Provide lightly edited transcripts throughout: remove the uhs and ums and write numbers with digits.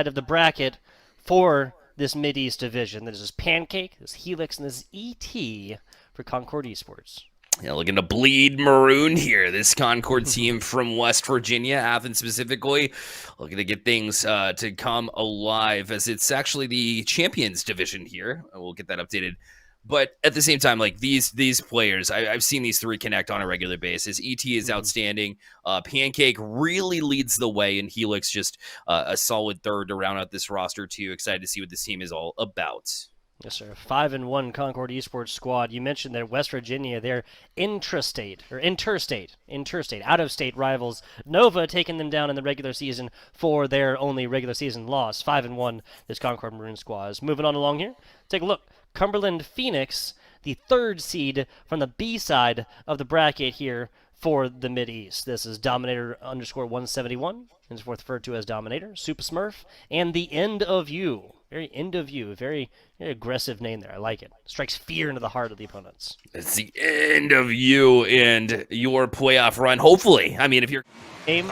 of the bracket for this Mid-East division. This is Pancake, this is Helix, and this is ET for Concord Esports. Yeah, looking to bleed maroon here. This Concord team from West Virginia, Athens specifically, looking to get things to come alive as it's actually the Champions division here. We'll get that updated. But at the same time, like these players, I've seen these three connect on a regular basis. ET is outstanding. Pancake really leads the way, and Helix just a solid third to round out this roster too. Excited to see what this team is all about. Yes, sir. 5-1 Concord Esports squad. You mentioned that West Virginia, they're interstate, out-of-state rivals. Nova taking them down in the regular season for their only regular season loss. 5-1, this Concord Maroon squad is moving on along here. Take a look. Cumberland Phoenix, the third seed from the B side of the bracket here for the Mid-East. This is Dominator_171, and is referred to as Dominator, Super Smurf, and the End of You. Very end of you. Very aggressive name there. I like it. Strikes fear into the heart of the opponents. It's the end of you and your playoff run, hopefully. I mean, if you're... Game,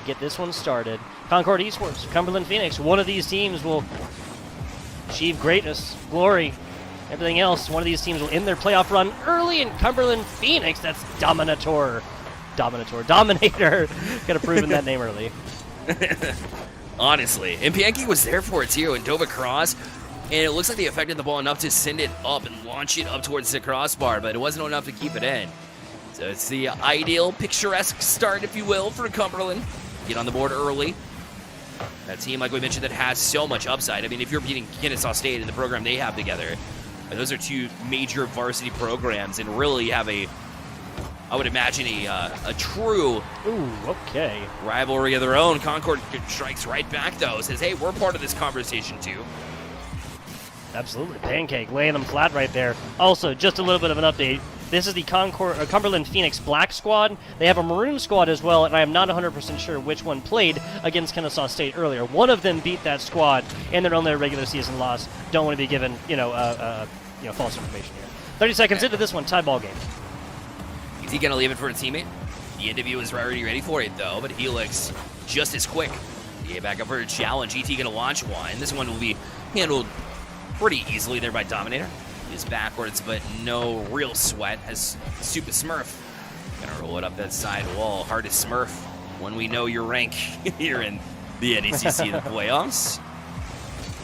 get this one started. Concord Esports, Cumberland Phoenix. One of these teams will achieve greatness, glory, everything else. One of these teams will end their playoff run early in Cumberland Phoenix. That's Dominator. Dominator. Could have proven that name early. Honestly. And Pancake was there for it too, and dove across, and it looks like they affected the ball enough to send it up and launch it up towards the crossbar, but it wasn't enough to keep it in. So it's the ideal, picturesque start, if you will, for Cumberland. Get on the board early. That team, like we mentioned, that has so much upside. I mean, if you're beating Kennesaw State in the program they have together, those are two major varsity programs, and really have I would imagine a true rivalry of their own. Concord strikes right back, though. Says, hey, we're part of this conversation, too. Absolutely. Pancake laying them flat right there. Also, just a little bit of an update. This is the Cumberland Phoenix Black squad. They have a Maroon squad as well, and I am not 100% sure which one played against Kennesaw State earlier. One of them beat that squad in their only regular season loss. Don't want to be given, false information here. 30 seconds into this one, tie ball game. Is he going to leave it for a teammate? The interview is already ready for it, though, but Helix just as quick. Yeah, back up for a challenge. ET going to launch one. This one will be handled pretty easily there by Dominator. He's backwards, but no real sweat as Super Smurf going to roll it up that side wall. Hardest Smurf when we know your rank here in the NECC the playoffs.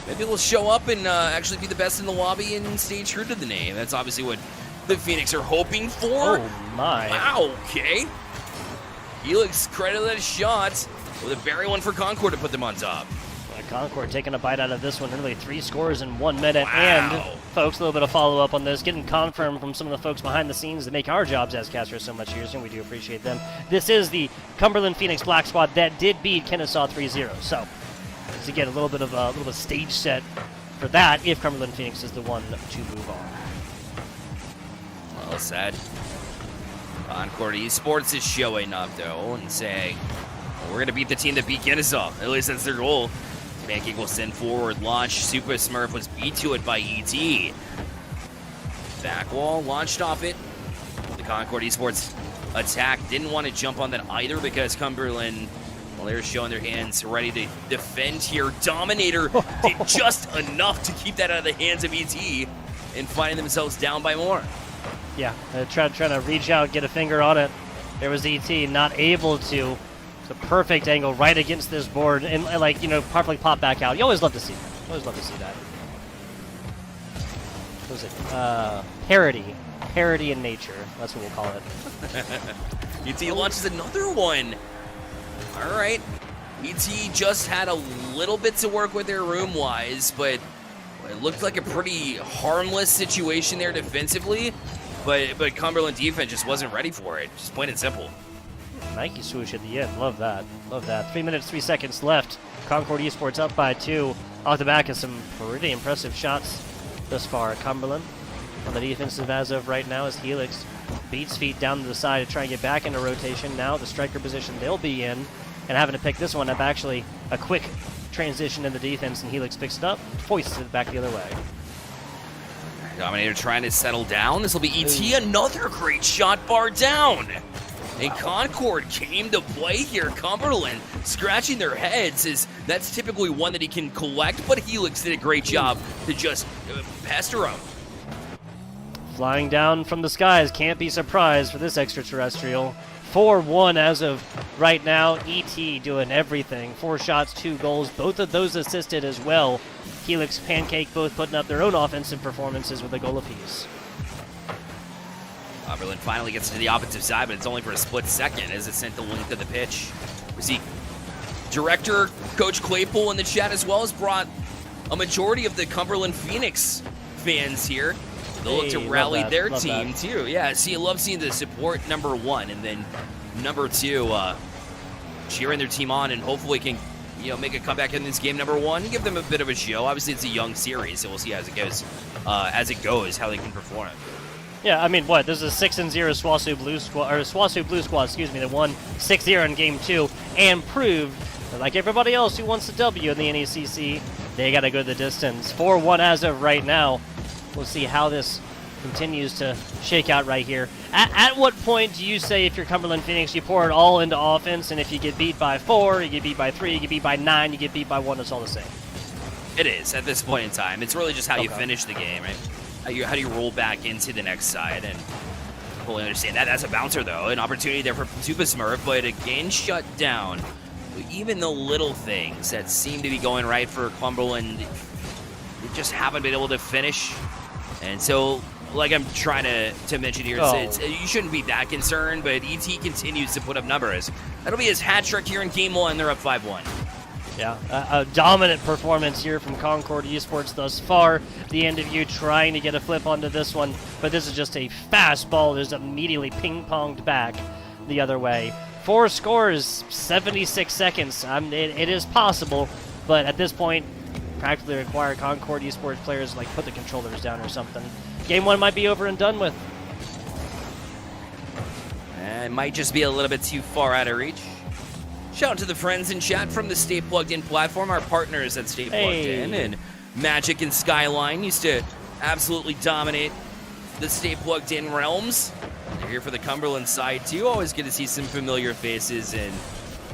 Maybe they'll show up and actually be the best in the lobby and stay true to the name. That's obviously what the Phoenix are hoping for. Oh, my. Wow, okay. Helix credited that shot with a very one for Concord to put them on top. Concord taking a bite out of this one, nearly 3 scores in 1 minute. Wow. And, folks, a little bit of follow-up on this, getting confirmed from some of the folks behind the scenes that make our jobs as casters so much easier, and we do appreciate them. This is the Cumberland Phoenix Black Squad that did beat Kennesaw 3-0. So, to get a little bit of stage set for that, if Cumberland Phoenix is the one to move on. Well said. Concord Esports is showing up, though, and saying, well, we're going to beat the team that beat Kennesaw. At least that's their goal. Pancake will send forward, launch. Super Smurf was beat to it by ET. Back wall, launched off it. The Concord Esports attack didn't want to jump on that either because Cumberland, well, they're showing their hands ready to defend here. Dominator did just enough to keep that out of the hands of ET and finding themselves down by more. Yeah, trying to reach out, get a finger on it. There was ET, not able to. It's a perfect angle right against this board, and perfectly pop back out. You always love to see that. Always love to see that. What was it? Parody in nature. That's what we'll call it. ET launches another one. All right. ET just had a little bit to work with there room-wise, but it looked like a pretty harmless situation there defensively. But Cumberland defense just wasn't ready for it. Just plain and simple. Nike swoosh at the end. Love that. Love that. 3 minutes, 3 seconds left. Concord Esports up by 2. Off the back of some pretty impressive shots thus far. Cumberland on the defensive as of right now as Helix beats feet down to the side to try and get back into rotation. Now the striker position they'll be in, and having to pick this one up. Actually, a quick transition in the defense, and Helix picks it up, foists it back the other way. Dominator trying to settle down. This will be ET. Another great shot bar down. And Concord came to play here. Cumberland scratching their heads as that's typically one that he can collect, but Helix did a great job to just pester him. Flying down from the skies, can't be surprised for this extraterrestrial. 4-1 as of right now. ET doing everything. 4 shots, 2 goals, both of those assisted as well. Helix, Pancake both putting up their own offensive performances with a goal apiece. Cumberland finally gets to the offensive side, but it's only for a split second as it's sent the length of the pitch. We see director Coach Claypool in the chat as well has brought a majority of the Cumberland Phoenix fans here. They'll look to rally their team too. Yeah, see, I love seeing the support, number one, and then number two, cheering their team on and hopefully can, make a comeback in this game, number one, and give them a bit of a show. Obviously, it's a young series, so we'll see as it goes, how they can perform. Yeah, I mean, what? This is a 6-0 Swasu Blue Squad, that won 6-0 in Game 2 and proved that, like everybody else who wants the W in the NECC, they got to go the distance. 4-1 as of right now. We'll see how this continues to shake out right here. At what point do you say, if you're Cumberland Phoenix, you pour it all into offense, and if you get beat by 4, you get beat by 3, you get beat by 9, you get beat by 1, it's all the same? It is, at this point in time. It's really just how you finish the game, right? How do you roll back into the next side, and fully understand that. That's a bouncer, though. An opportunity there for Super Smurf, but again shut down. Even the little things that seem to be going right for Cumberland, they just haven't been able to finish. And so, like I'm trying to mention here, you shouldn't be that concerned, but ET continues to put up numbers. That'll be his hat trick here in Game 1. They're up 5-1. Yeah, a dominant performance here from Concord Esports thus far. The end of you trying to get a flip onto this one, but this is just a fastball that is immediately ping-ponged back the other way. 4 scores, 76 seconds. It is possible, but at this point, practically require Concord Esports players to put the controllers down or something. Game 1 might be over and done with. It might just be a little bit too far out of reach. Shout out to the friends in chat from the Stay Plugged In platform, our partners at Stay Plugged In, and Magic and Skyline used to absolutely dominate the Stay Plugged In realms. They're here for the Cumberland side too. Always good to see some familiar faces, and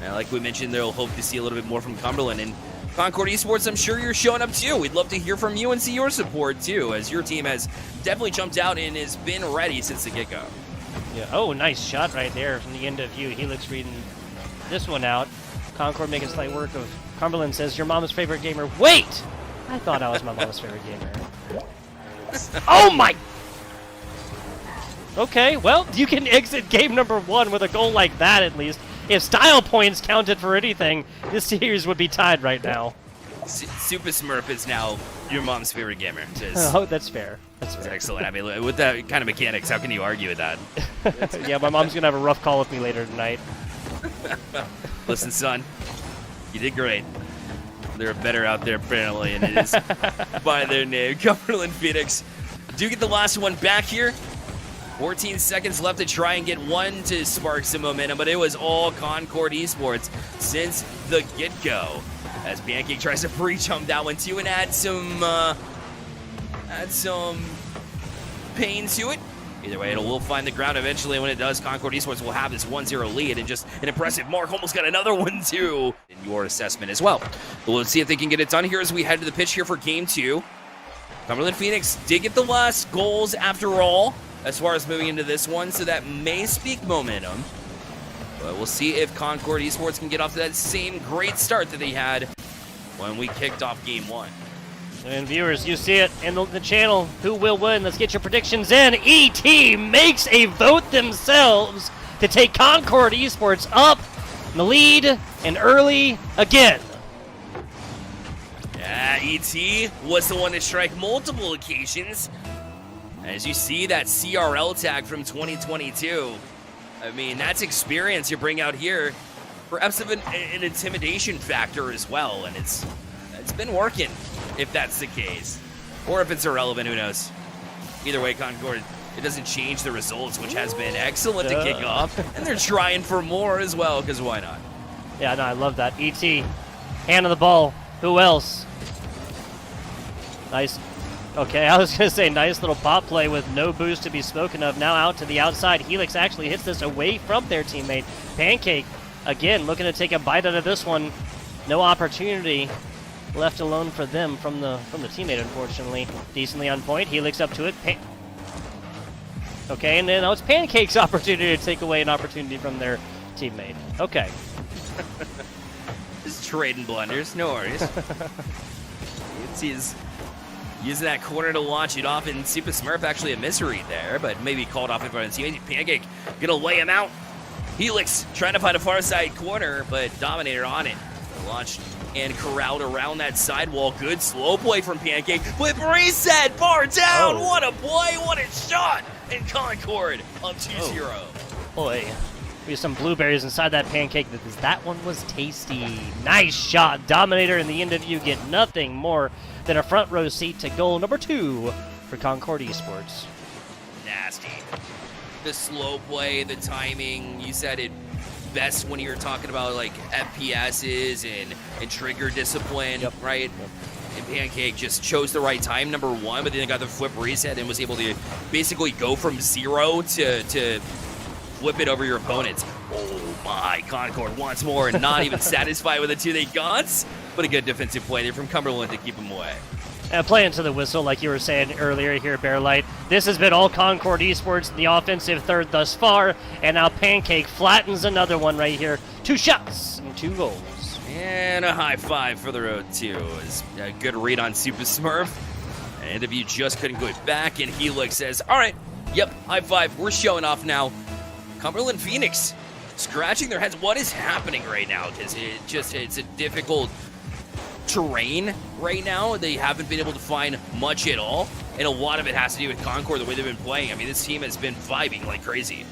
like we mentioned, they'll hope to see a little bit more from Cumberland. And Concord Esports, I'm sure you're showing up too. We'd love to hear from you and see your support too, as your team has definitely jumped out and has been ready since the get-go. Yeah. Oh, nice shot right there from the end of you. Helix reading this one out. Concord making slight work of Cumberland. Says, your mom's favorite gamer. Wait! I thought I was my mom's favorite gamer. Oh my! Okay, well, you can exit game number 1 with a goal like that at least. If style points counted for anything, this series would be tied right now. Super Smurf is now your mom's favorite gamer. Oh, that's fair. That's fair. Excellent. I mean, with that kind of mechanics, how can you argue with that? Yeah, my mom's going to have a rough call with me later tonight. Listen, son, you did great. There are better out there, apparently, and it is by their name. Cumberland Phoenix do get the last one back here. 14 seconds left to try and get one to spark some momentum, but it was all Concord Esports since the get-go. As Pancake tries to pre-jump that one too and add some pain to it. Either way, it will find the ground eventually. When it does, Concord Esports will have this 1-0 lead, and just an impressive mark. Almost got another one too in your assessment as well. But let's see if they can get it done here as we head to the pitch here for Game 2. Cumberland Phoenix did get the last goals after all, as far as moving into this one, so that may speak momentum. But we'll see if Concord Esports can get off to that same great start that they had when we kicked off Game 1. And viewers, you see it in the channel. Who will win? Let's get your predictions in. ET makes a vote themselves to take Concord Esports up in the lead and early again. Yeah, ET was the one to strike multiple occasions. As you see that CRL tag from 2022, I mean, that's experience you bring out here. Perhaps of an intimidation factor as well, and it's been working, if that's the case. Or if it's irrelevant, who knows. Either way, Concord, it doesn't change the results, which has been excellent to kick off. And they're trying for more as well, because why not? Yeah, no, I love that. ET, hand on the ball. Who else? Nice. Okay, I was going to say nice little pop play with no boost to be spoken of. Now out to the outside. Helix actually hits this away from their teammate. Pancake, again, looking to take a bite out of this one. no opportunity left alone for them from the teammate, unfortunately. Decently on point. Helix up to it. Okay, and then now it's Pancake's opportunity to take away an opportunity from their teammate. Okay. Just trading blunders, no worries. He's using that corner to launch it off, and Super Smurf actually a misread there, but maybe called off in front of his teammate. Pancake gonna lay him out. Helix trying to find a far side corner, but Dominator on it. Launched and corralled around that sidewall. Good slow play from Pancake, but reset far down. What a play, what a shot! And Concord up 2-0. Boy, we have some blueberries inside that Pancake. That one was tasty. Nice shot. Dominator and the end of you get nothing more than a front row seat to goal number 2 for Concord Esports. Nasty. The slow play, the timing, you said it best when you were talking about like FPSs and trigger discipline, right? Yep. And Pancake just chose the right time, number 1, but then got the flip reset and was able to basically go from 0 to flip it over your opponents. Oh my, Concord once more, and not even satisfied with the 2 they got, but a good defensive play there from Cumberland to keep him away. Playing to the whistle, like you were saying earlier here, BearLight. This has been all Concord Esports in the offensive third thus far, and now Pancake flattens another one right here. 2 shots and 2 goals. And a high five for the road 2. Is a good read on Super Smurf. And if you just couldn't go back, and Helix says, all right, yep, high five, we're showing off now. Cumberland Phoenix scratching their heads. What is happening right now? Because it's a difficult terrain right now. They haven't been able to find much at all, and a lot of it has to do with Concord, the way they've been playing. I mean, this team has been vibing like crazy.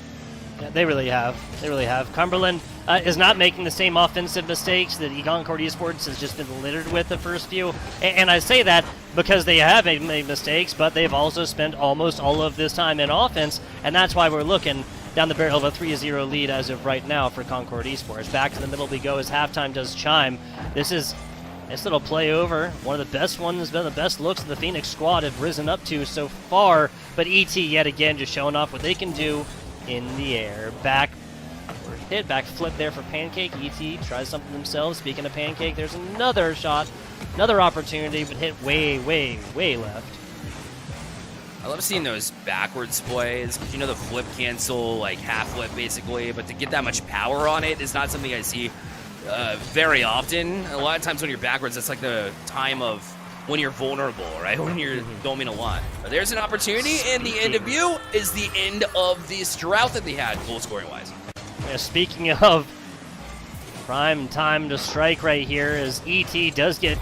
Yeah, they really have. They really have. Cumberland is not making the same offensive mistakes that Concord Esports has just been littered with the first few. And I say that because they have made mistakes, but they've also spent almost all of this time in offense, and that's why we're looking down the barrel of a 3-0 lead as of right now for Concord Esports. Back to the middle we go as halftime does chime. This little play over, one of the best ones, been the best looks of the Phoenix squad have risen up to so far, but ET yet again just showing off what they can do in the air. Back flip there for Pancake. ET tries something themselves. Speaking of Pancake, there's another shot, another opportunity, but hit way, way, way left. I love seeing those backwards plays, because you know the flip cancel, like half flip basically, but to get that much power on it is not something I see very often. A lot of times when you're backwards, that's like the time of when you're vulnerable, right? When you don't mean a lot. But there's an opportunity, and the end of you is the end of this drought that they had, goal scoring wise. Yeah, speaking of prime time to strike right here, as ET does get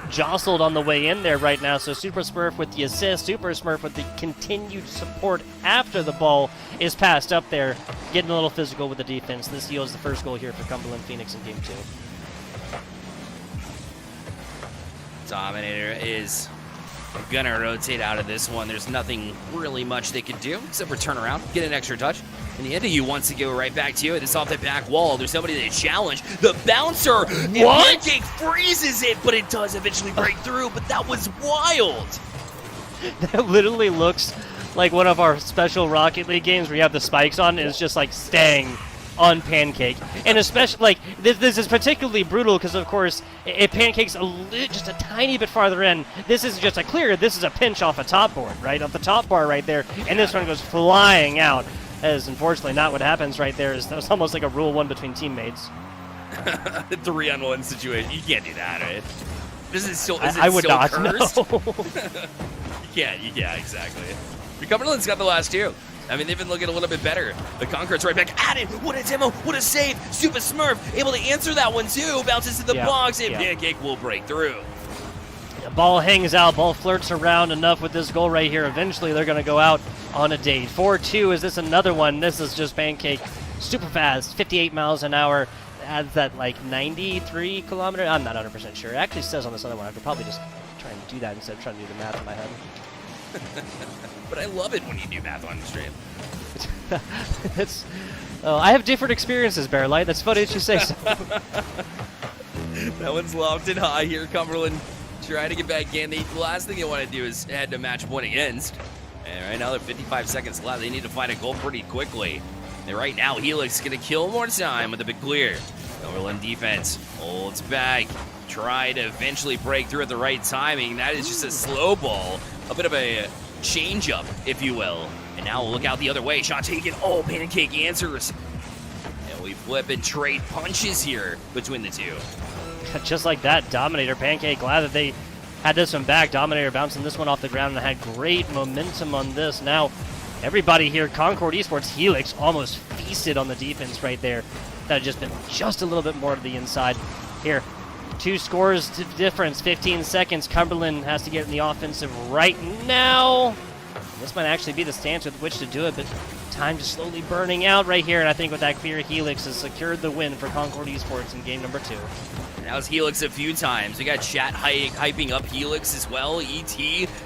jostled on the way in there right now. So Super Smurf with the assist, Super Smurf with the continued support after the ball is passed up there, getting a little physical with the defense. This yields the first goal here for Cumberland Phoenix in Game 2. Dominator is gonna rotate out of this one. There's nothing really much they can do except for turn around, get an extra touch. And the end of you wants to go right back to you. It's off the back wall. There's somebody they challenge. The bouncer. What? Pancake freezes it, but it does eventually break through. But that was wild. That literally looks like one of our special Rocket League games where you have the spikes on, and it's just like staying on Pancake. And especially, like, this is particularly brutal because, of course, if Pancake's just a tiny bit farther in, this is just a clear, this is a pinch off a top board, right? Off the top bar right there, and this one goes flying out. As unfortunately not what happens right there. That was almost like a rule 1 between teammates. 3-on-1 situation. You can't do that, right? This is still. I would not. Cursed? No. You can't. Yeah, exactly. Cumberland's got the last 2. I mean, they've been looking a little bit better. The Concord's right back at it. What a demo. What a save. Super Smurf able to answer that one, too. Bounces to the box, and Pancake will break through. The ball hangs out. Ball flirts around enough with this goal right here. Eventually, they're going to go out on a date. 4-2. Is this another one? This is just Pancake. Super fast. 58 miles an hour. Adds that, like, 93 kilometer. I'm not 100% sure. It actually says on this other one. I could probably just try and do that instead of trying to do the math in my head. But I love it when you do math on the stream. I have different experiences, BearLight. That's funny that you say so. That one's lofted high here. Cumberland trying to get back in. The last thing they want to do is head to match point against. And right now, they're 55 seconds left. They need to find a goal pretty quickly. And right now, Helix is going to kill more time with a big clear. Cumberland defense holds back. Try to eventually break through at the right timing. That is just a slow ball. A bit of a change-up, if you will. And now look out the other way. Shot taken. Oh, Pancake answers. And we flip and trade punches here between the two. Just like that, Dominator, Pancake, glad that they had this one back. Dominator bouncing this one off the ground and had great momentum on this. Now, everybody here, Concord Esports, Helix almost feasted on the defense right there. That had just been just a little bit more to the inside. Here, 2 scores difference, 15 seconds. Cumberland has to get in the offensive right now. This might actually be the stance with which to do it, but time just slowly burning out right here. And I think with that clear, Helix has secured the win for Concord Esports in game number 2. That was Helix a few times. We got chat hyping up Helix as well. ET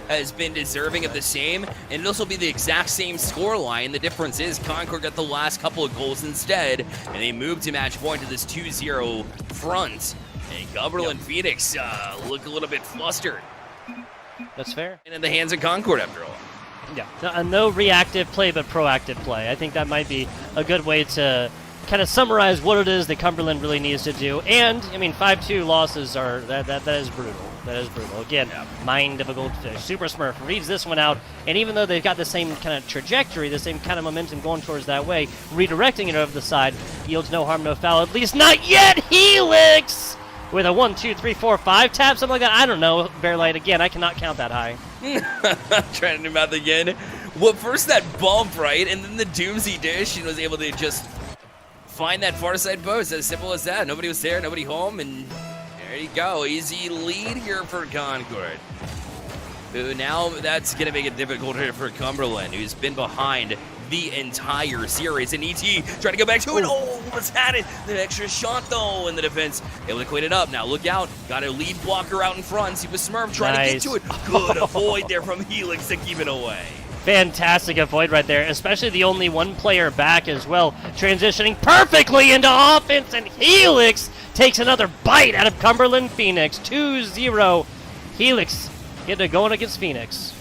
has been deserving of the same, and this will be the exact same score line. The difference is Concord got the last couple of goals instead, and they moved to match point to this 2-0 front. And Cumberland Phoenix look a little bit flustered. That's fair. And in the hands of Concord, after all. Yeah, no reactive play, but proactive play. I think that might be a good way to kind of summarize what it is that Cumberland really needs to do. And, I mean, 5-2 losses are, that is brutal. That is brutal. Again, mind of a goldfish. Super Smurf reads this one out, and even though they've got the same kind of trajectory, the same kind of momentum going towards that way, redirecting it over the side yields no harm, no foul. At least not yet, Helix! With a 1, 2, 3, 4, 5 tap, something like that. I don't know, BearLight. Again, I cannot count that high. Trying to do math again. Well, first that bump, right? And then the Doomsy dish, and was able to just find that far side post. As simple as that. Nobody was there, nobody home, and there you go. Easy lead here for Concord. Who now that's going to make it difficult here for Cumberland, who's been behind the entire series. And ET trying to go back to it. Oh, almost had it. The extra shot, though, in the defense. Able to clean it up. Now look out. Got a lead blocker out in front. See with Smurf trying to get to it. Good avoid there from Helix to keep it away. Fantastic avoid right there, especially the only one player back as well. Transitioning perfectly into offense, and Helix takes another bite out of Cumberland Phoenix. 2-0. Helix getting it going against Phoenix.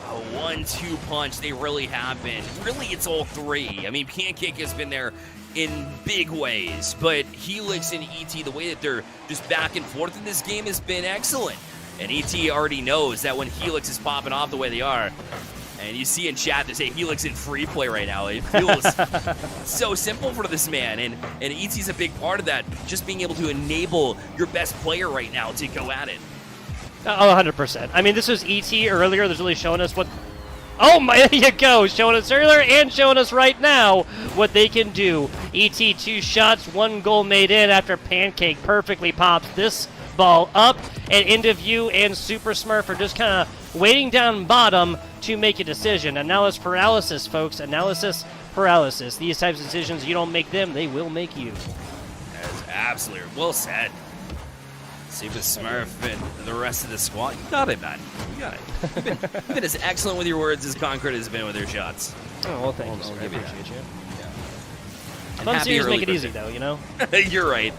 A 1-2 punch. They really have been. Really, it's all three. I mean, Pancake has been there in big ways, but Helix and ET, the way that they're just back and forth in this game has been excellent. And ET already knows that when Helix is popping off the way they are, and you see in chat, they say Helix in free play right now. It feels so simple for this man, and ET's a big part of that. Just being able to enable your best player right now to go at it. Oh, 100%. I mean, this was ET earlier that's really showing us what... Oh, my, there you go. Showing us earlier and showing us right now what they can do. ET, 2 shots, 1 goal made in after Pancake perfectly pops this ball up and into view, and Super Smurf are just kind of waiting down bottom to make a decision. Analysis paralysis, folks. Analysis paralysis. These types of decisions, you don't make them, they will make you. That is absolutely well said. Super Smurf and the rest of the squad. You got it, man. You got it. You've been as excellent with your words as Concord has been with their shots. Oh, well, thank you, sir. I give you appreciate you. And Fun happy series early make it birthday. easy, though, you know? You're right.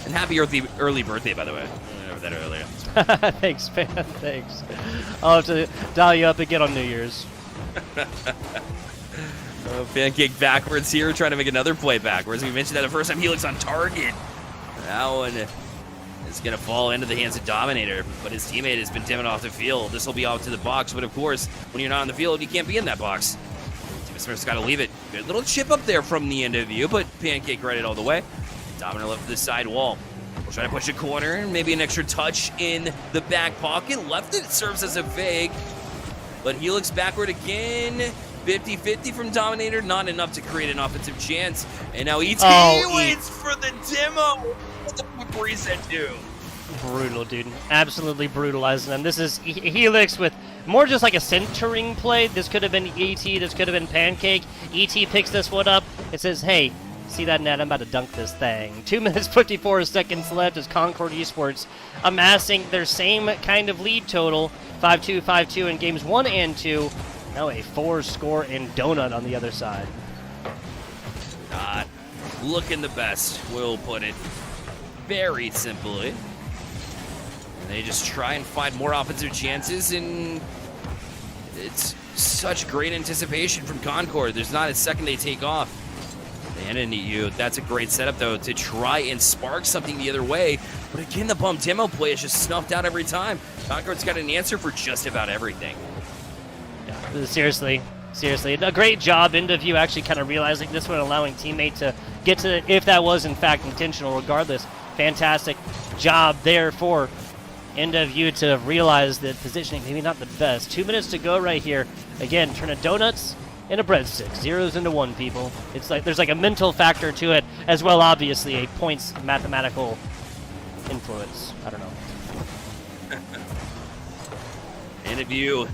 And happy early birthday, by the way. I went over that earlier. Thanks, man. Thanks. I'll have to dial you up again on New Year's. Pancake backwards here, trying to make another play backwards. We mentioned that the first time Helix on target. That one is going to fall into the hands of Dominator, but his teammate has been dimming off the field. This will be off to the box, but of course, when you're not on the field, you can't be in that box. Smurf's got to leave it. Good little chip up there from the end of view, but Pancake read it all the way. Dominator left the side wall. We'll try to push a corner, maybe an extra touch in the back pocket. Left it serves as a fake, but Helix backward again. 50-50 from Dominator, not enough to create an offensive chance. And now ET waits for the demo. What the fuck reset do? Brutal, dude. Absolutely brutalizing them. This is Helix with more just like a centering play. This could have been ET, this could have been Pancake. ET picks this one up. It says, hey, see that net? I'm about to dunk this thing. 2 minutes, 54 seconds left as Concord Esports amassing their same kind of lead total. 5-2, 5-2 in games 1 and 2. Now a 4-score and donut on the other side. Not looking the best, we'll put it very simply. And they just try and find more offensive chances, and it's such great anticipation from Concord. There's not a second they take off. They And an EU. That's a great setup, though, to try and spark something the other way. But again, the bump demo play is just snuffed out every time. Concord's got an answer for just about everything. Yeah, seriously, a great job End of View actually kind of realizing this one, allowing teammate to get to, if that was in fact intentional, regardless. Fantastic job there for End of View to realize that positioning maybe not the best. 2 minutes to go right here. Again, turn a donuts into breadstick. 0s into 1, people. It's like there's like a mental factor to it as well, obviously a points mathematical influence. I don't know. End of View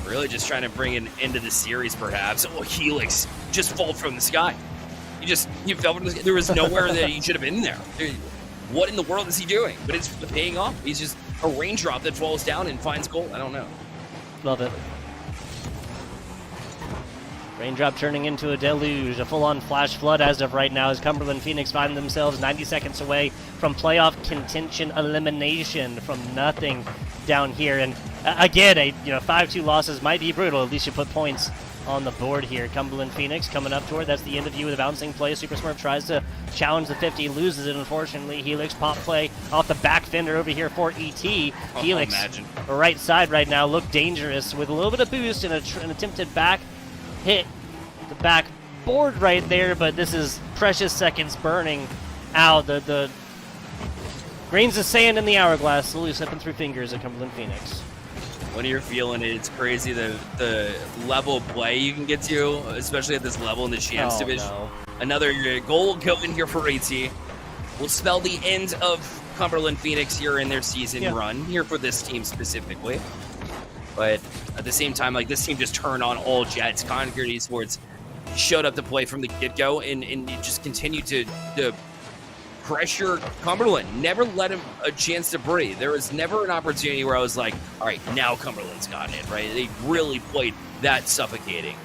really just trying to bring an end to the series, perhaps. Oh, Helix just fall from the sky. You fell from the sky. There was nowhere that he should have been there. What in the world is he doing? But it's paying off. He's just a raindrop that falls down and finds gold. I don't know. Love it. Raindrop turning into a deluge, a full-on flash flood as of right now as Cumberland Phoenix find themselves 90 seconds away from playoff contention elimination from nothing down here. And again, 5-2 losses might be brutal. At least you put points on the board here. Cumberland Phoenix coming up toward, that's the End of View with a bouncing play. Super Smurf tries to challenge the 50, loses it unfortunately. Helix pop play off the back fender over here for ET. Helix right side right now look dangerous with a little bit of boost and an attempted back hit the back board right there, but this is precious seconds burning out. The grains of sand in the hourglass slowly slipping through fingers at Cumberland Phoenix. When you're feeling it, it's crazy the level of play you can get to, especially at this level in the Champs Division. No. Another goal going here for AT. Will spell the end of Cumberland Phoenix here in their season run, here for this team specifically. But at the same time, like, this team just turned on all jets. Concord Esports showed up to play from the get-go and just continued to pressure Cumberland. Never let him a chance to breathe. There was never an opportunity where I was like, all right, now Cumberland's got it, right? They really played that suffocating.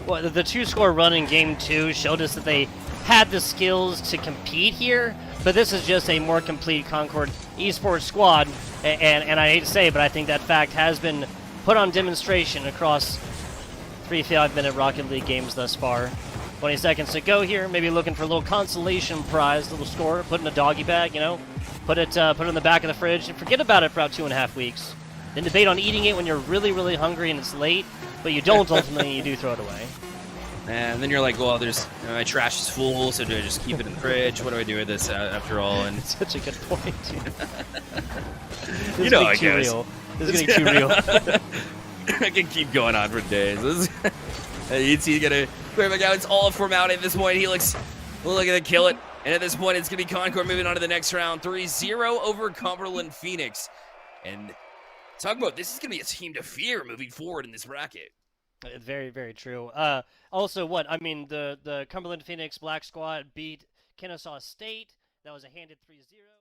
Well, the 2-score run in Game 2 showed us that they had the skills to compete here, but this is just a more complete Concord Esports squad. And I hate to say it, but I think that fact has been put on demonstration across 3 5-minute Rocket League games thus far. 20 seconds to go here. Maybe looking for a little consolation prize, little score, put in a doggy bag, put it in the back of the fridge and forget about it for about 2.5 weeks. Then debate on eating it when you're really, really hungry and it's late, but you don't ultimately, you do throw it away. And then you're like, well, my trash is full, so do I just keep it in the fridge? What do I do with this after all? And it's such a good point. You know, I guess. Real. This is getting too real. I can keep going on for days. ET gonna clear back out. It's all a formality at this point. Helix will look at the kill it. And at this point, it's gonna be Concord moving on to the next round. 3-0 over Cumberland Phoenix. And Tugboat, this is gonna be a team to fear moving forward in this bracket. Very, very true. Also, the Cumberland Phoenix Black Squad beat Kennesaw State. That was a handed 3-0.